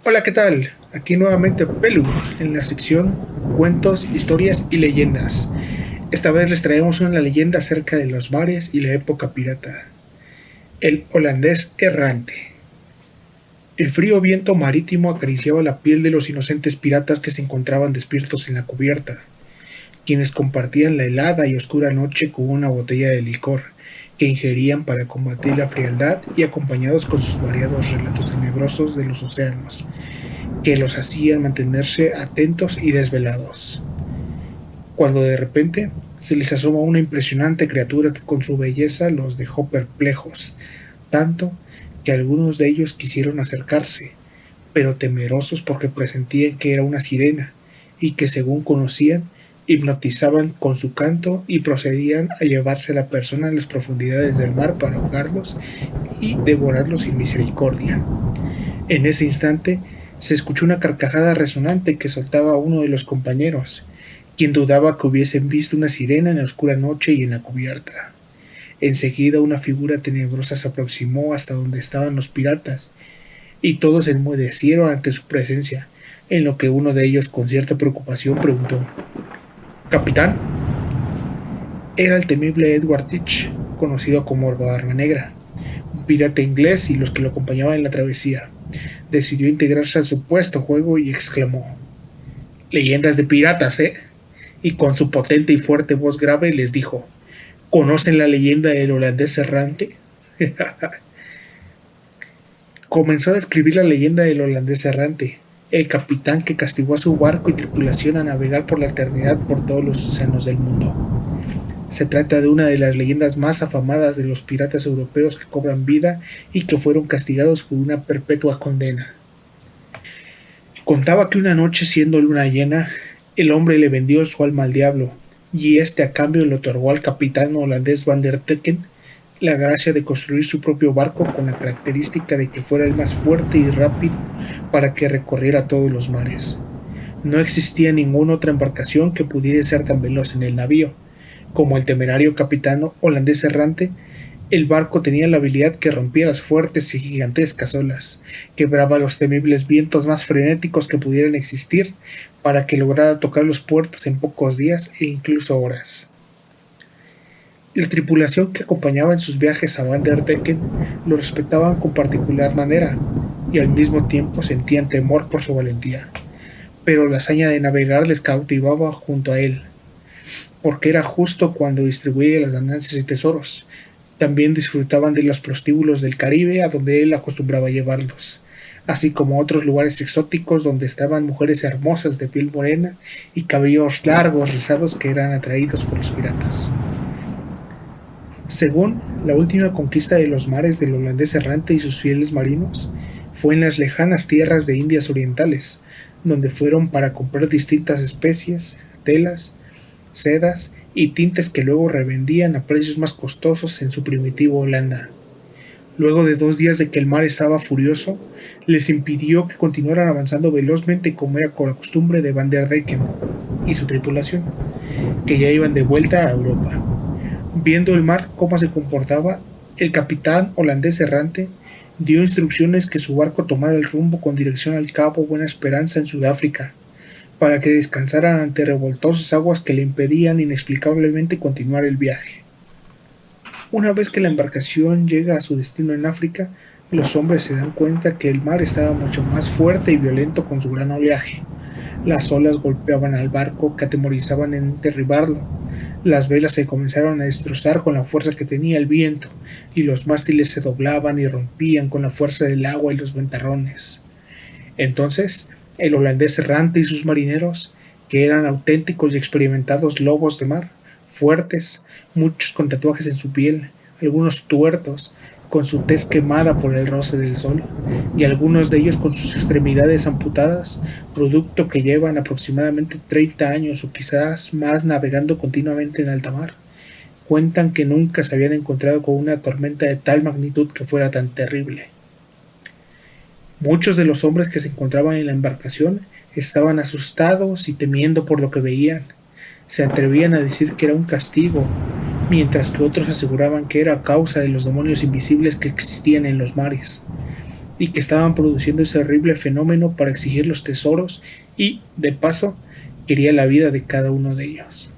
Hola, ¿qué tal? Aquí nuevamente Pelu, en la sección Cuentos, Historias y Leyendas. Esta vez les traemos una leyenda acerca de los mares y la época pirata. El holandés errante. El frío viento marítimo acariciaba la piel de los inocentes piratas que se encontraban despiertos en la cubierta, quienes compartían la helada y oscura noche con una botella de licor que ingerían para combatir la frialdad y acompañados con sus variados relatos tenebrosos de los océanos que los hacían mantenerse atentos y desvelados. Cuando de repente se les asoma una impresionante criatura que con su belleza los dejó perplejos, tanto que algunos de ellos quisieron acercarse, pero temerosos porque presentían que era una sirena y que según conocían, hipnotizaban con su canto y procedían a llevarse a la persona a las profundidades del mar para ahogarlos y devorarlos sin misericordia. En ese instante se escuchó una carcajada resonante que soltaba uno de los compañeros, quien dudaba que hubiesen visto una sirena en la oscura noche y en la cubierta. Enseguida una figura tenebrosa se aproximó hasta donde estaban los piratas, y todos enmudecieron ante su presencia, en lo que uno de ellos con cierta preocupación preguntó: ¿Capitán? Era el temible Edward Teach, conocido como Barba Negra, un pirata inglés y los que lo acompañaban en la travesía. Decidió integrarse al supuesto juego y exclamó: Leyendas de piratas, ¿eh? Y con su potente y fuerte voz grave les dijo: ¿Conocen la leyenda del holandés errante? Comenzó a describir la leyenda del holandés errante, el capitán que castigó a su barco y tripulación a navegar por la eternidad por todos los océanos del mundo. Se trata de una de las leyendas más afamadas de los piratas europeos que cobran vida y que fueron castigados por una perpetua condena. Contaba que una noche, siendo luna llena, el hombre le vendió su alma al diablo, y este a cambio le otorgó al capitán holandés Van der Decken la gracia de construir su propio barco con la característica de que fuera el más fuerte y rápido para que recorriera todos los mares. No existía ninguna otra embarcación que pudiera ser tan veloz en el navío, como el temerario capitán holandés errante. El barco tenía la habilidad que rompía las fuertes y gigantescas olas, quebraba los temibles vientos más frenéticos que pudieran existir, para que lograra tocar los puertos en pocos días e incluso horas. La tripulación que acompañaba en sus viajes a Van der Decken lo respetaban con particular manera, y al mismo tiempo sentían temor por su valentía. Pero la hazaña de navegar les cautivaba junto a él, porque era justo cuando distribuía las ganancias y tesoros. También disfrutaban de los prostíbulos del Caribe a donde él acostumbraba llevarlos, así como otros lugares exóticos donde estaban mujeres hermosas de piel morena y cabellos largos rizados que eran atraídos por los piratas. Según la última conquista de los mares del holandés errante y sus fieles marinos, fue en las lejanas tierras de Indias Orientales, donde fueron para comprar distintas especies, telas, sedas y tintes que luego revendían a precios más costosos en su primitivo Holanda. Luego de 2 días de que el mar estaba furioso, les impidió que continuaran avanzando velozmente como era con la costumbre de Van der Decken y su tripulación, que ya iban de vuelta a Europa. Viendo el mar cómo se comportaba, el capitán holandés errante dio instrucciones que su barco tomara el rumbo con dirección al Cabo Buena Esperanza en Sudáfrica, para que descansara ante revoltosas aguas que le impedían inexplicablemente continuar el viaje. Una vez que la embarcación llega a su destino en África, los hombres se dan cuenta que el mar estaba mucho más fuerte y violento con su gran oleaje. Las olas golpeaban al barco que atemorizaban en derribarlo. Las velas se comenzaron a destrozar con la fuerza que tenía el viento, y los mástiles se doblaban y rompían con la fuerza del agua y los ventarrones. Entonces, el holandés errante y sus marineros, que eran auténticos y experimentados lobos de mar, fuertes, muchos con tatuajes en su piel, algunos tuertos, con su tez quemada por el roce del sol, y algunos de ellos con sus extremidades amputadas, producto que llevan aproximadamente 30 años o quizás más navegando continuamente en alta mar, cuentan que nunca se habían encontrado con una tormenta de tal magnitud que fuera tan terrible. Muchos de los hombres que se encontraban en la embarcación estaban asustados y temiendo por lo que veían. Se atrevían a decir que era un castigo, mientras que otros aseguraban que era a causa de los demonios invisibles que existían en los mares. y que estaban produciendo ese horrible fenómeno para exigir los tesoros y, de paso, quería la vida de cada uno de ellos.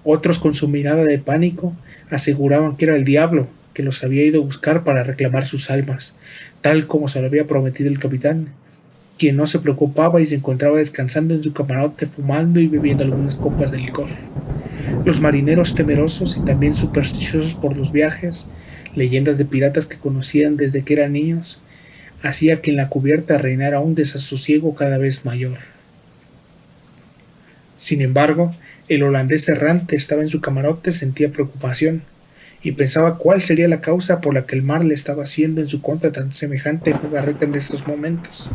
Otros, con su mirada de pánico, aseguraban que era el diablo que los había ido a buscar para reclamar sus almas, tal como se lo había prometido el capitán, quien no se preocupaba y se encontraba descansando en su camarote fumando y bebiendo algunas copas de licor. Los marineros, temerosos y también supersticiosos por los viajes, leyendas de piratas que conocían desde que eran niños, hacía que en la cubierta reinara un desasosiego cada vez mayor. Sin embargo, el holandés errante estaba en su camarote, sentía preocupación y pensaba cuál sería la causa por la que el mar le estaba haciendo en su contra tan semejante jugarreta en estos momentos.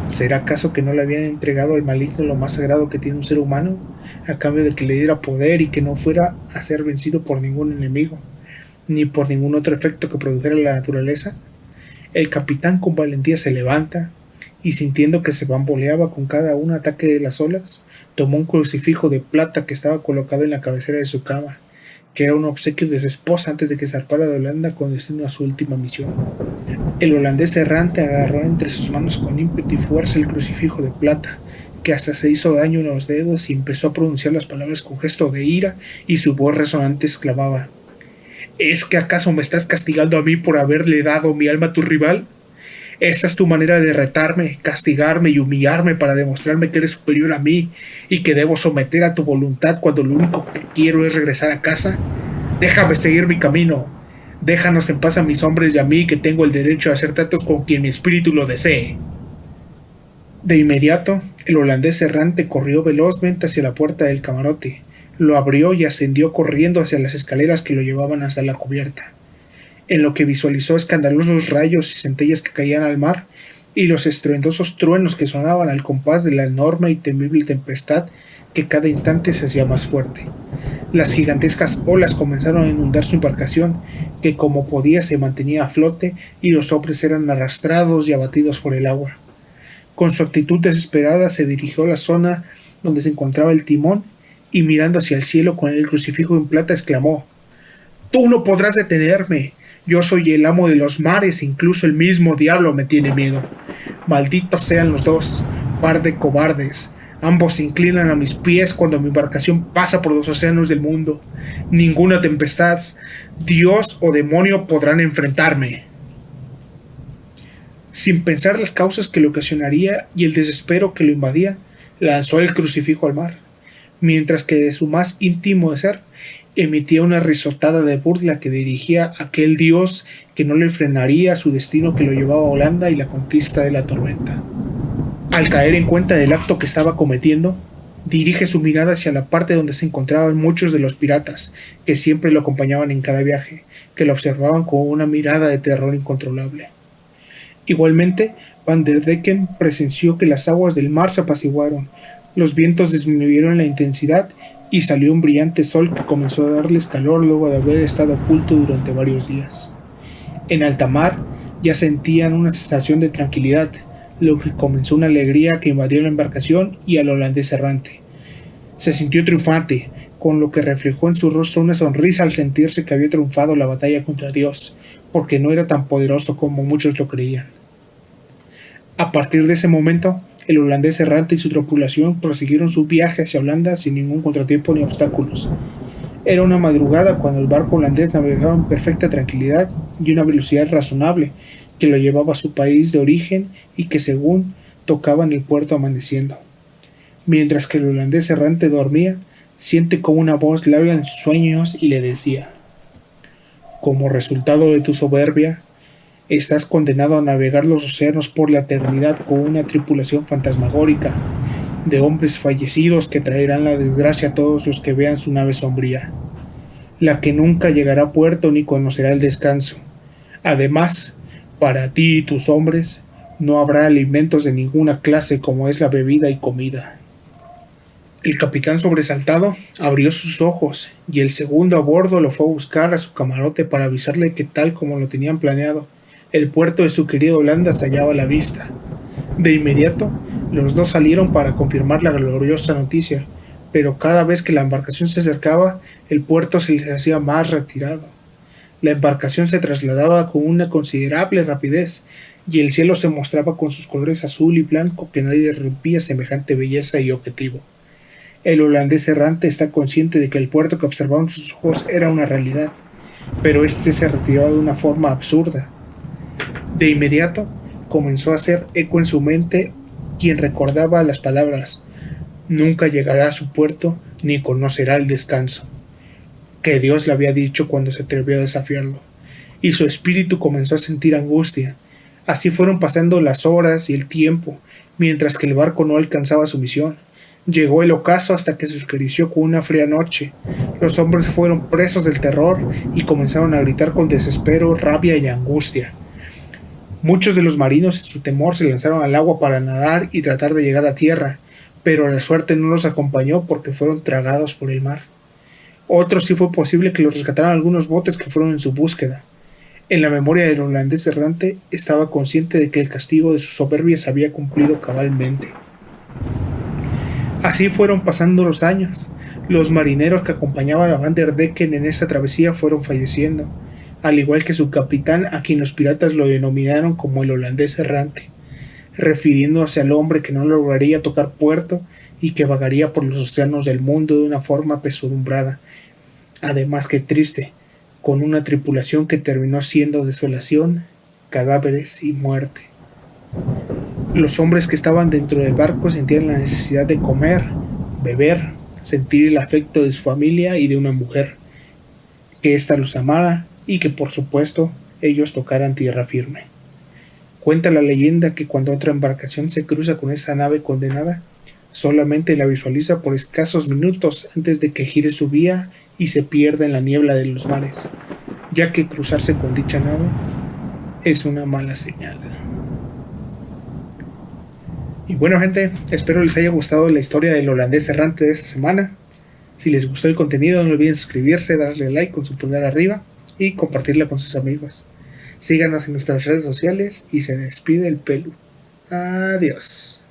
¿Será acaso que no le habían entregado al maligno lo más sagrado que tiene un ser humano, a cambio de que le diera poder y que no fuera a ser vencido por ningún enemigo, ni por ningún otro efecto que produjera la naturaleza? El capitán con valentía se levanta y, sintiendo que se bamboleaba con cada un ataque de las olas, tomó un crucifijo de plata que estaba colocado en la cabecera de su cama, que era un obsequio de su esposa antes de que zarpara de Holanda con destino a su última misión. El holandés errante agarró entre sus manos con ímpetu y fuerza el crucifijo de plata, que hasta se hizo daño en los dedos, y empezó a pronunciar las palabras con gesto de ira, y su voz resonante exclamaba: ¿Es que acaso me estás castigando a mí por haberle dado mi alma a tu rival? ¿Esta es tu manera de retarme, castigarme y humillarme para demostrarme que eres superior a mí y que debo someter a tu voluntad cuando lo único que quiero es regresar a casa? Déjame seguir mi camino. Déjanos en paz a mis hombres y a mí, que tengo el derecho a hacer tratos con quien mi espíritu lo desee. De inmediato, el holandés errante corrió velozmente hacia la puerta del camarote, lo abrió y ascendió corriendo hacia las escaleras que lo llevaban hasta la cubierta, en lo que visualizó escandalosos rayos y centellas que caían al mar y los estruendosos truenos que sonaban al compás de la enorme y temible tempestad que cada instante se hacía más fuerte. Las gigantescas olas comenzaron a inundar su embarcación, que como podía se mantenía a flote, y los hombres eran arrastrados y abatidos por el agua. Con su actitud desesperada se dirigió a la zona donde se encontraba el timón y, mirando hacia el cielo con el crucifijo en plata, exclamó: «¡Tú no podrás detenerme! Yo soy el amo de los mares e incluso el mismo diablo me tiene miedo. Malditos sean los dos, par de cobardes. Ambos se inclinan a mis pies cuando mi embarcación pasa por los océanos del mundo. Ninguna tempestad, Dios o demonio podrán enfrentarme». Sin pensar las causas que le ocasionaría y el desespero que lo invadía, lanzó el crucifijo al mar, mientras que de su más íntimo ser emitía una risotada de burla que dirigía a aquel dios que no le frenaría su destino, que lo llevaba a Holanda y la conquista de la tormenta. Al caer en cuenta del acto que estaba cometiendo, dirige su mirada hacia la parte donde se encontraban muchos de los piratas, que siempre lo acompañaban en cada viaje, que lo observaban con una mirada de terror incontrolable. Igualmente, Van der Decken presenció que las aguas del mar se apaciguaron, los vientos disminuyeron la intensidad y salió un brillante sol que comenzó a darles calor luego de haber estado oculto durante varios días. En alta mar ya sentían una sensación de tranquilidad, lo que comenzó una alegría que invadió la embarcación y al holandés errante. Se sintió triunfante, con lo que reflejó en su rostro una sonrisa al sentirse que había triunfado la batalla contra Dios, porque no era tan poderoso como muchos lo creían. A partir de ese momento, el holandés errante y su tripulación prosiguieron su viaje hacia Holanda sin ningún contratiempo ni obstáculos. Era una madrugada cuando el barco holandés navegaba en perfecta tranquilidad y una velocidad razonable, que lo llevaba a su país de origen y que, según, tocaba en el puerto amaneciendo. Mientras que el holandés errante dormía, siente como una voz le habla en sus sueños y le decía: «Como resultado de tu soberbia, estás condenado a navegar los océanos por la eternidad con una tripulación fantasmagórica de hombres fallecidos que traerán la desgracia a todos los que vean su nave sombría, la que nunca llegará a puerto ni conocerá el descanso. Además, para ti y tus hombres no habrá alimentos de ninguna clase, como es la bebida y comida». El capitán, sobresaltado, abrió sus ojos y el segundo a bordo lo fue a buscar a su camarote para avisarle que, tal como lo tenían planeado, el puerto de su querida Holanda se hallaba a la vista. De inmediato, los dos salieron para confirmar la gloriosa noticia, pero cada vez que la embarcación se acercaba, el puerto se les hacía más retirado. La embarcación se trasladaba con una considerable rapidez, y el cielo se mostraba con sus colores azul y blanco que nadie rompía semejante belleza y objetivo. El holandés errante está consciente de que el puerto que observaban sus ojos era una realidad, pero este se retiraba de una forma absurda. De inmediato comenzó a hacer eco en su mente quien recordaba las palabras: nunca llegará a su puerto ni conocerá el descanso, que Dios le había dicho cuando se atrevió a desafiarlo, y su espíritu comenzó a sentir angustia. Así fueron pasando las horas y el tiempo, mientras que el barco no alcanzaba su misión. Llegó el ocaso hasta que se oscureció con una fría noche. Los hombres fueron presos del terror y comenzaron a gritar con desespero, rabia y angustia. Muchos de los marinos en su temor se lanzaron al agua para nadar y tratar de llegar a tierra, pero la suerte no los acompañó porque fueron tragados por el mar. Otros sí fue posible que los rescataran algunos botes que fueron en su búsqueda. En la memoria del holandés errante estaba consciente de que el castigo de su soberbia se había cumplido cabalmente. Así fueron pasando los años. Los marineros que acompañaban a Van der Decken en esa travesía fueron falleciendo, al igual que su capitán, a quien los piratas lo denominaron como el holandés errante, refiriéndose al hombre que no lograría tocar puerto y que vagaría por los océanos del mundo de una forma apesadumbrada, además que triste, con una tripulación que terminó siendo desolación, cadáveres y muerte. Los hombres que estaban dentro del barco sentían la necesidad de comer, beber, sentir el afecto de su familia y de una mujer, que ésta los amara y que por supuesto ellos tocaran tierra firme. Cuenta la leyenda que cuando otra embarcación se cruza con esa nave condenada, solamente la visualiza por escasos minutos antes de que gire su vía y se pierda en la niebla de los mares, ya que cruzarse con dicha nave es una mala señal. Y bueno, gente, espero les haya gustado la historia del holandés errante de esta semana. Si les gustó el contenido, no olviden suscribirse, darle like con su pulgar arriba y compartirla con sus amigos. Síganos en nuestras redes sociales y se despide el Pelu. Adiós.